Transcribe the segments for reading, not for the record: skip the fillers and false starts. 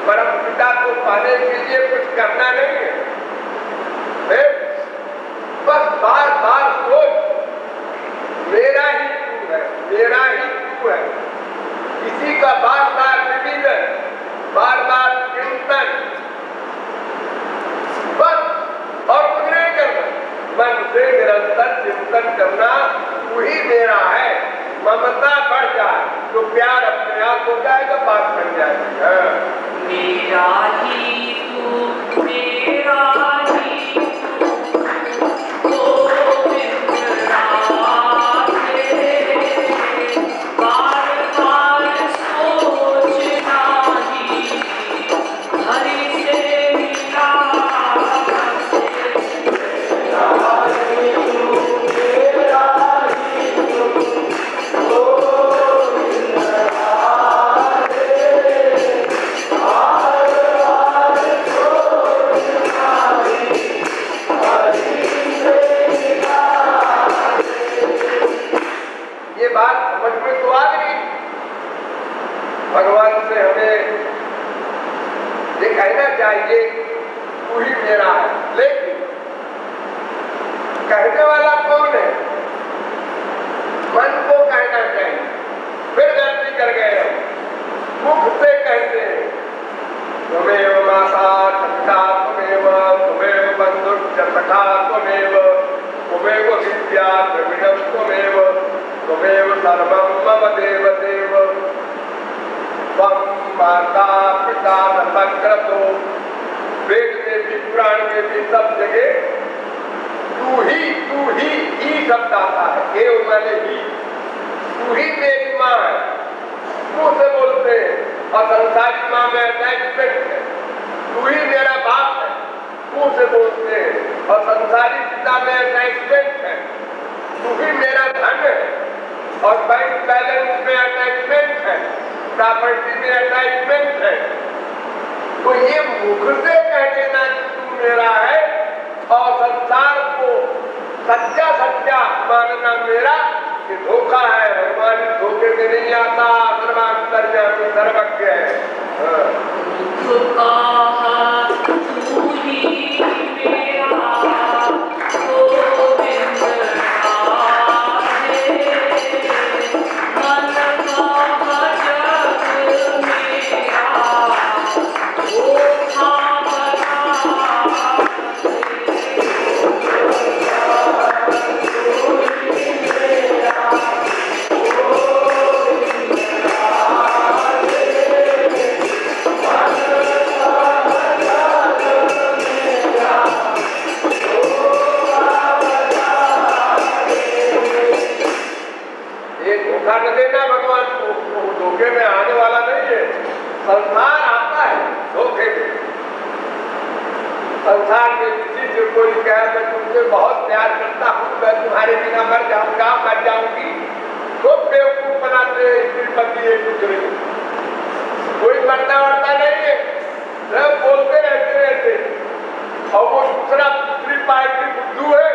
परम पिता को पाने के लिए कुछ करना नहीं है, बस बार बार सोच मेरा ही तू है, मेरा ही तू है। किसी का बार बार निवेदन, बार बार चिंतन, बस और कुछ नहीं करना। मन से निरंतर चिंतन करना, वही मेरा है। ममता बढ़ जाए तो प्यार अपने आप हो जाएगा, बात बन जाएगी। मेरा ही तू, मेरा ही बात समझ में तो आ गई। भगवान से हमें ये कहना चाहिए तू ही मेरा है, लेकिन कहने वाला कौन है? मन को कहना चाहिए। फिर गलती कर गए हम, मुख से कहते हैं त्वमेव माता पिता त्वमेव, त्वमेव बंधुश्च सखा त्वमेव, त्वमेव विद्या द्रविणं त्वमेव, त्वमेव सर्वं मम देव देव। त्वं माता पिता न सकृतो। वेद में भी, पुराण में भी, सब जगह तू ही शब्द आता है। एव माने ही, तू ही मेरी माँ है, मुँह से बोलते हैं, और संसारी माँ में अटैचमेंट है। तू ही मेरा बाप है, मुँह से बोलते हैं, और संसारी पिता में अटैचमेंट है। तू ही मेरा धन है, और बैंक बैलेंस में अटैचमेंट है, प्रॉपर्टी में अटैचमेंट है। तो ये मुख से कह देना कि तू मेरा है, और संसार को सच्चा सच्चा मानना मेरा, ये धोखा है। भगवान इस धोखे में नहीं आता, सर्वांतर्यामी सर्वज्ञ है। न देना भगवान को, वो धोखे में आने वाला नहीं है। संसार आता है धोखे में। संसार में किसी से कोई कहे मैं तुमसे बहुत प्यार करता हूँ, मैं तुम्हारे बिना मर जाऊंगा, मर जाऊंगी, तो बेवकूफ बनाते श्रीपति एक दूसरे को। कोई मरता वरता नहीं है, सब बोलते रहते। और वो दूसरा दूसरी पार्टी बुद्धू है,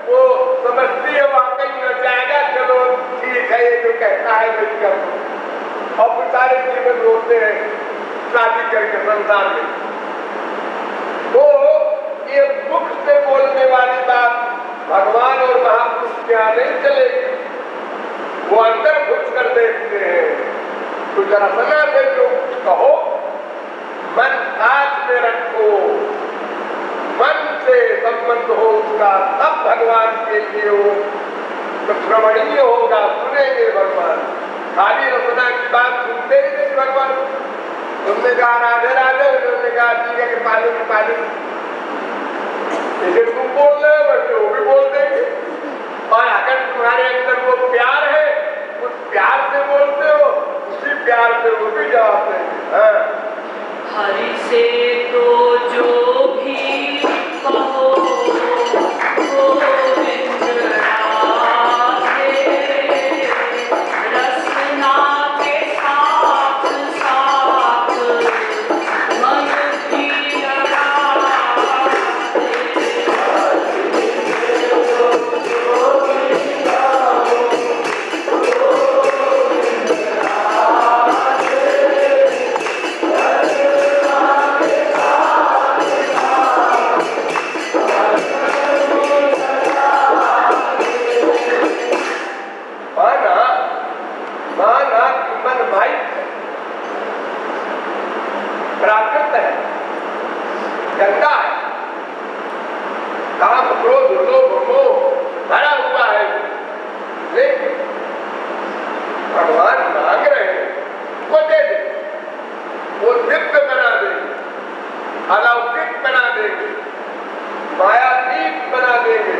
वो समझती है वाकई न जाएगा, चलो ठीक है, ये जो कहता है मैं कर दूं। और सारे जीवन रोते हैं शादी करके संसार में। तो ये मुख से बोलने वाली बात भगवान और महापुरुष के यहाँ नहीं चलेगी, वो अंदर घुस कर देखते हैं। तो जरा सना से जो कुछ कहो, मन साथ में रखो, मन से संबंध हो उसका, तब भगवान के लिए वो श्रवणीय होगा, सुनेंगे भगवान। खाली रसना की बात सुनते ही नहीं भगवान। तुमने कहा राधे राधे, उन्होंने कहा ठीक है कि पाली की पाली, इसे तुम बोल रहे हो बच्चे, वो भी बोल देंगे। और अगर तुम्हारे अंदर वो प्यार है, उस प्यार से बोलते हो, उसी प्यार से वो भी जवाब देंगे। हरि से तो जो भी कहो विषाक्त है, गंदा है, काम क्रोध लोभ मोह भरा हुआ है। लेकिन भगवान मांग रहे हैं, वो दे दे, वो दिव्य बना देंगे, अलौकिक बना देंगे, मायातीत बना देंगे,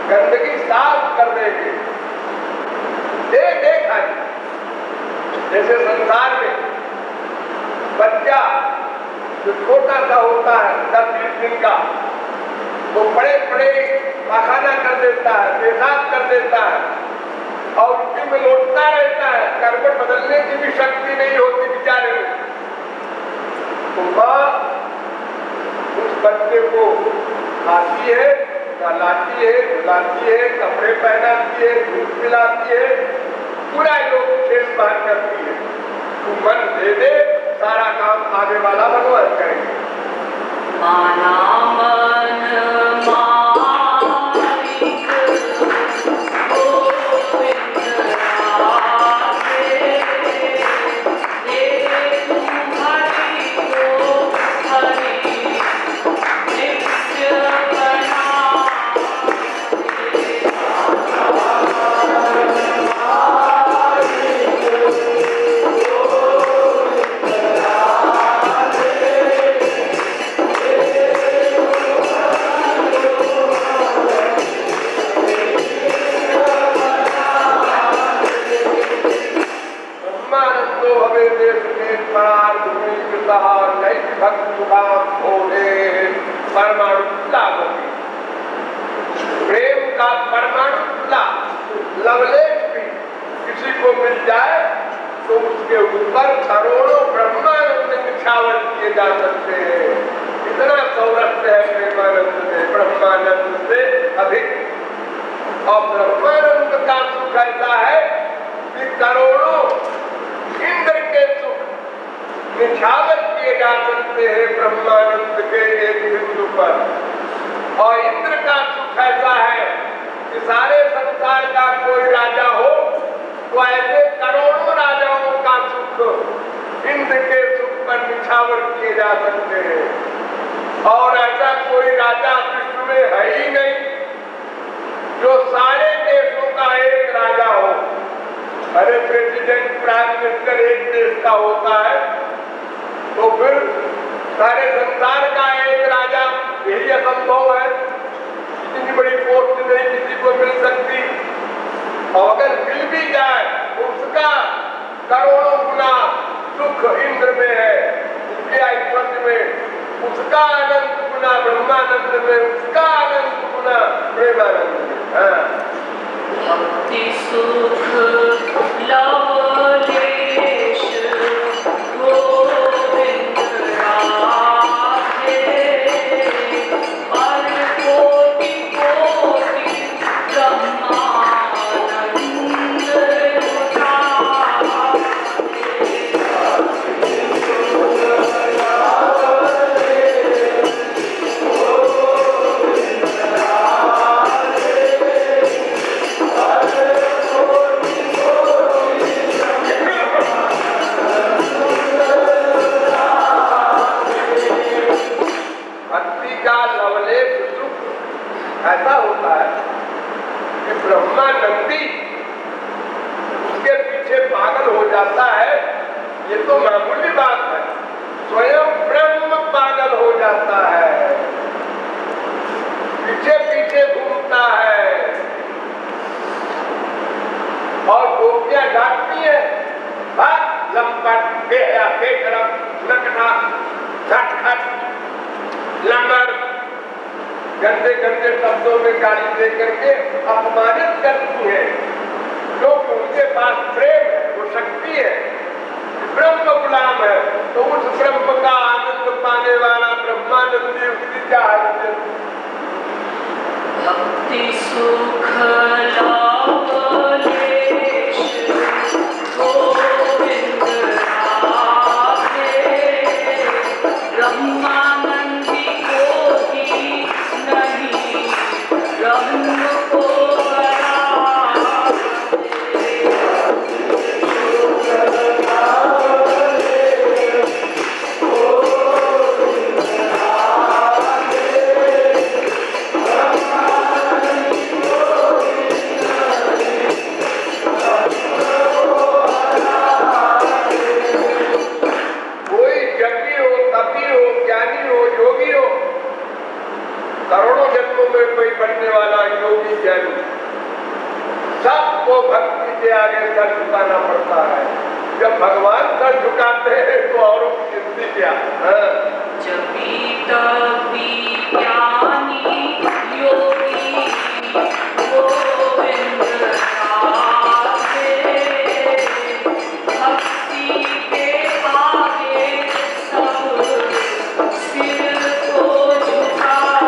गंदगी साफ कर देंगे। दे दे खाली। जैसे संसार में बच्चा जो छोटा सा होता है 10-20 दिन का, वो बड़े बड़े पाखाना कर देता है, पेशाब कर देता है और उसी में लौटता रहता है, करवट बदलने की भी शक्ति नहीं होती बेचारे में। तो माँ उस बच्चे को खाती है, नहलाती है, धुलाती है, कपड़े पहनाती है, दूध पिलाती है, पूरा लोग खेल बाहर करती है। तू मन दे दे, सारा काम आगे वाला भगवान करेंगे। माना मन मालिक गोविंद राधे, दे तू हरि को हरि नित्य बना परमाणु होगी। प्रेम का परमाणु लवलेश भी किसी को मिल जाए तो उसके ऊपर करोड़ों ब्रह्मानंद निछावर किए जा सकते हैं। इतना सौरभ है प्रेमानंद में, ब्रह्मानंद से अधिक। और ब्रह्मानंद का सुख ऐसा है कि करोड़ों इंद्र के सुख निछावर किए जा सकते हैं ब्रह्मानंद के एक बिंदु पर। और इंद्र का सुख ऐसा है कि सारे संसार का कोई राजा हो तो ऐसे करोड़ों राजाओं का सुख इंद्र के सुख पर निछावर किए जा सकते हैं। और ऐसा कोई राजा विश्व में है ही नहीं जो सारे देशों का एक राजा हो। अरे प्रेसिडेंट प्राइम मिनिस्टर एक देश का होता है तो फिर सारे संसार का एक राजा, यही असंभव है। इतनी बड़ी पोस्ट नहीं किसी को मिल सकती, और अगर मिल भी जाए तो उसका करोड़ों गुना सुख इंद्र में है, उसके ऐश्वर्य में, उसका अनंत गुना ब्रह्मानंद में, उसका अनंत गुना प्रेमानंद में। भक्ति सुख लवलेश गोविंद राधे, पर कोटि कोटि ब्रह्मानंद ऐसा होता है कि ब्रह्मानंदी उसके पीछे पागल हो जाता है। ये तो मामूली बात है, स्वयं ब्रह्म पागल हो जाता है, पीछे पीछे घूमता है। और गोपियां डांटती है, भाग लंपट, बेहया, बेशरम, नकटा, खटखट, लंगर, गंदे गंदे शब्दों में गाली दे करके अपमानित करती है। क्योंकि उनके पास प्रेम है, वो शक्ति है, ब्रह्म गुलाम है। तो उस ब्रह्म का आनंद पाने वाला ब्रह्मानंदी उसकी क्या हालत। भक्ति सुख लवलेश गोविंद राधे, ब्रह्मानंदी कोटि नहीं ब्रह्म को जब भगवान सर झुकाते हैं तो औरों की गिनती क्या। जपी तपी ज्ञानी योगी गोविंद राधे, भक्ति के आगे सब सिर को झुकाते।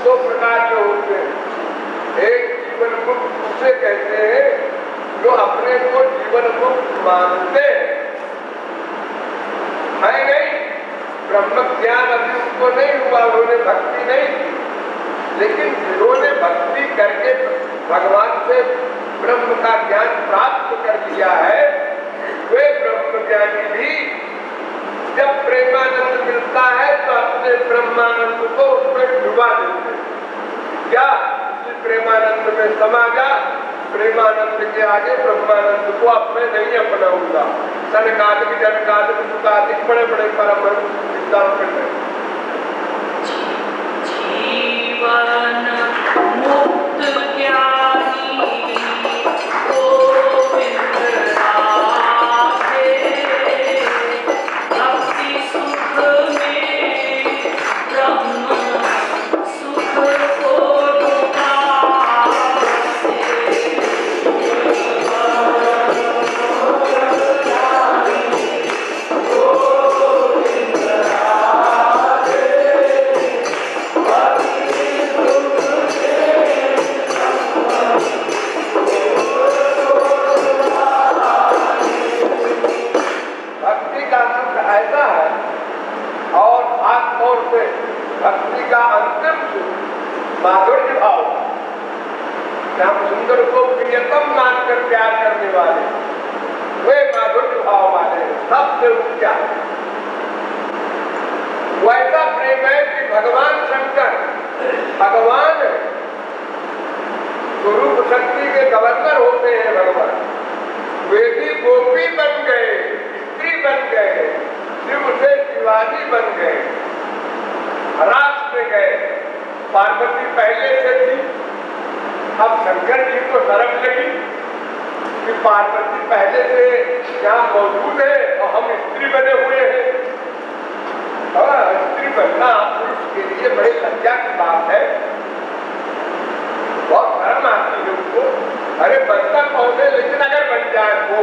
दो प्रकार के होते हैं। एक जीवन मुक्त उसे कहते हैं जो अपने को जीवन मुक्त मानते हैं, है नहीं, ब्रह्म ज्ञान अभी उनको नहीं हुआ, उन्होंने भक्ति नहीं की, लेकिन जिन्होंने भक्ति करके भगवान से ब्रह्म का ज्ञान प्राप्त कर लिया है, वे ब्रह्म ज्ञानी भी जब प्रेमानंद मिलता है तो अपने ब्रह्मानंद को उसमें डुबा देते हैं। क्या इसी प्रेमानंद में समा जा, प्रेमानंद के आगे ब्रह्मानंद को अब मैं नहीं अपनाऊंगा। सनकादिक जनकादिक सुकादिक बड़े बड़े परम सिद्धांत हैं। जीवन मुक्त ज्ञानी गोविंद राधे, भक्ति सुख में ब्रह्म सुख को भक्ति का अंतिम माधुर्य भाव, श्याम सुंदर को प्रियतम मानकर प्यार करने वाले, वे माधुर्य भाव वाले सबसे ऊंचा। वैसा प्रेम है कि भगवान शंकर, भगवान स्वरूप शक्ति के गवर्नर होते हैं भगवान, वे भी गोपी बन गए, स्त्री बन गए, शिव से शिवाजी बन गए, रास में गए। पार्वती पहले से थी, अब शंकर जी को शर्म लगी कि पार्वती पहले से यहाँ मौजूद है और हम स्त्री बने हुए हैं। स्त्री बनना पुरुष के लिए बड़ी लज्जा की बात है, बहुत शर्म आती है उनको। अरे बनता कौन है, लेकिन अगर बन जाए वो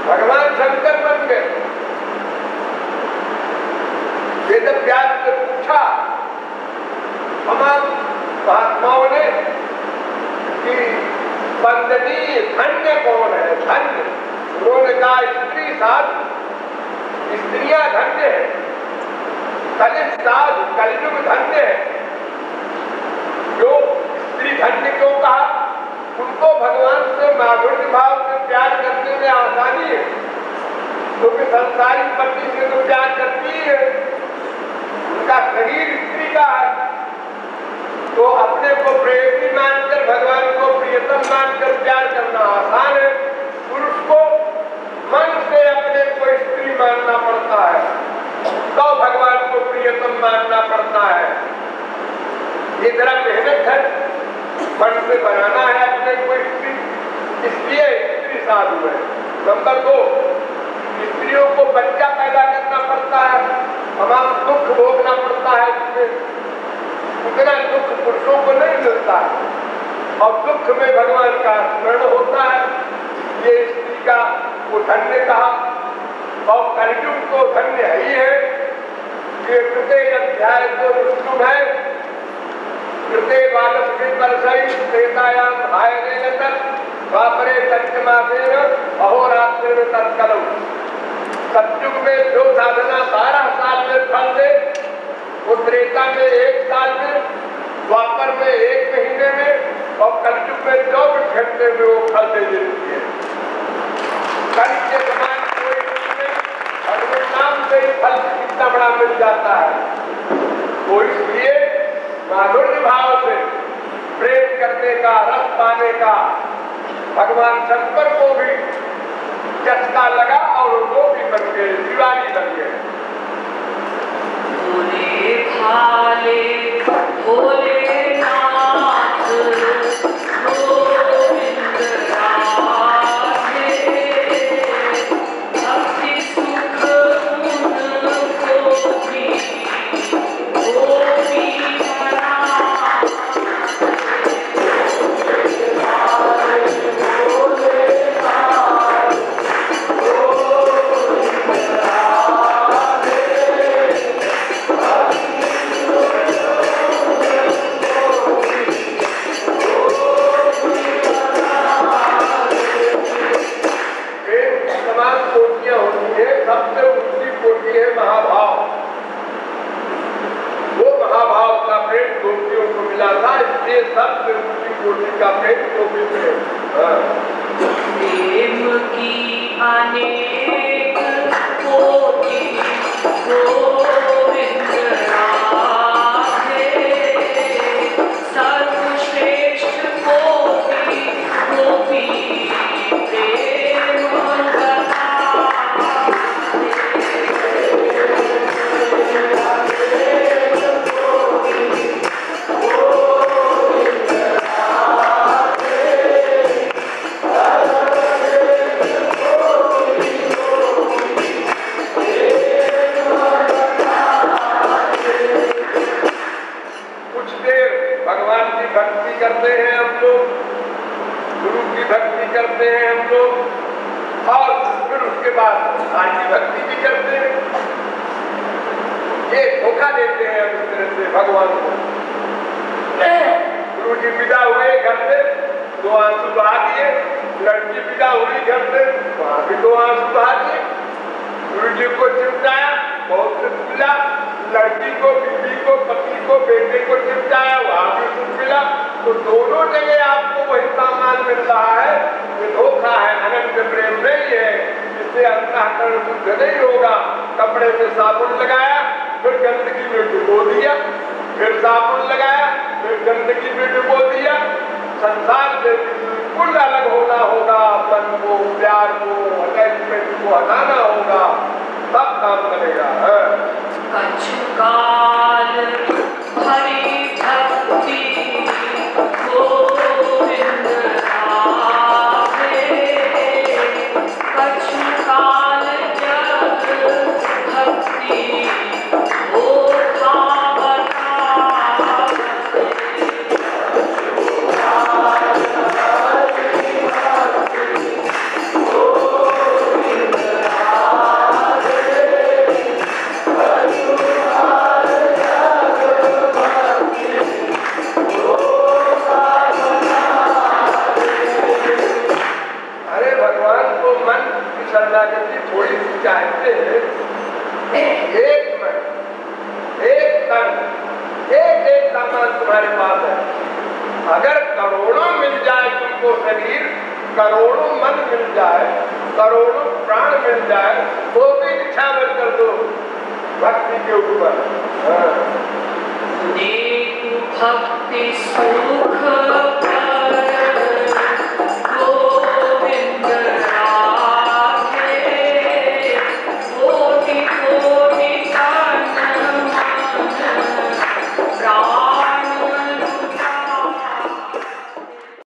भगवान शंकर बन गए। वेद व्यास से पूछा तमाम महात्माओं ने कि वंदनीय धन्य कौन है, धन्य। उन्होंने कहा स्त्री साधु, स्त्रियां धन्य है, कलियुग साधु, कलियुग धन्य है। जो स्त्री धन्य क्यों कहा? उनको भगवान से माधुर्य भाव से प्यार करने में आसानी है, क्योंकि संसारिक पति से तो प्यार करती है, उनका शरीर स्त्री का है, तो अपने को प्रेमी मानकर भगवान को प्रियतम मानकर प्यार करना आसान है। पुरुष को मन से अपने को स्त्री मानना पड़ता है, तो भगवान को प्रियतम मानना पड़ता है। ये जरा मेहनत है, मन से बनाना है अपने को स्त्री, इसलिए स्त्री साधु है। नंबर 2, स्त्रियों को बच्चा पैदा करना पड़ता है, तमाम दुख भोगना पड़ता है, उतना दुख पुरुषों को नहीं मिलता है, और दुख में भगवान का स्मरण होता है। ये स्त्री का को धन्य कहा, और कलयुग को धन्य ही है। ये प्रत्येक अध्याय को विष्णु है, प्रत्येक बालक के परसई त्रेतायाम भायने तक द्वापरे तत्मासेन अहोरात्रेण तत्कलौ। सतयुग में जो साधना 12 साल में फल दे, वो त्रेता में 1 साल में, द्वापर में 1 महीने में, और कलयुग में 24 घंटे में वो फल दे देती है। कल के समान कोई नहीं, भगवान नाम से ही फल कितना बड़ा मिल जाता है। वो इसलिए माधुर्य भाव से प्रेम करने का, रस पाने का भगवान शंकर को भी चस्का लगा और वो भी बन गए, दीवानी बन गए। भोले भाले भोलेनाथ गोविंद राधे, भक्ति सुख उनको भी गोपी बना। सबसे ऊंची कोटि है महाभाव। वो महाभाव का प्रेम गोपियों को मिला था, इसलिए सबसे ऊंची कोटि का प्रेम गोपी प्रेम। प्रेम की अनेक कोटि गोविंद राधे, सर्वश्रेष्ठ कोटि गोपी प्रेम बता। भक्ति करते हैं हम लोग, गुरु की भक्ति करते हैं हम लोग, और फिर उसके बाद भगवान की भक्ति भी करते हैं। ये धोखा देते हैं हम इस तरह से भगवान को। गुरु जी विदा हुए घर से, 2 आंसू बहा दिए, लड़की विदा हुई घर से, वहां भी 2 आंसू बहा दिए। गुरु जी को चिपटाया, बहुत कुछ मिला, लड़की को, बीवी को, पति को, बेटे को चिपटाया, वहां भी कुछ मिला। तो दोनों जगह आपको वही सामान मिल रहा है। ये धोखा है, अनंत प्रेम नहीं है, इससे अंतःकरण शुद्ध नहीं होगा। कपड़े में साबुन लगाया, फिर गंदगी में डुबो दिया, फिर साबुन लगाया, फिर गंदगी में डुबो दिया। संसार से बिल्कुल अलग होना होगा, मन को, प्यार को, अटैचमेंट को हटाना होगा, तब काम करेगा। कछुकाल हरि भक्ति गोविंद राधे, कछुकाल जग भक्ति ओखा शरणागति थोड़ी सी चाहते हैं, एक मन, एक तन, एक सामान तुम्हारे पास है। अगर करोड़ों मिल जाए तुमको शरीर, करोड़ों मन मिल जाए, करोड़ों प्राण मिल जाए, वो भी निछावर कर दो भक्ति के ऊपर। भक्ति सुख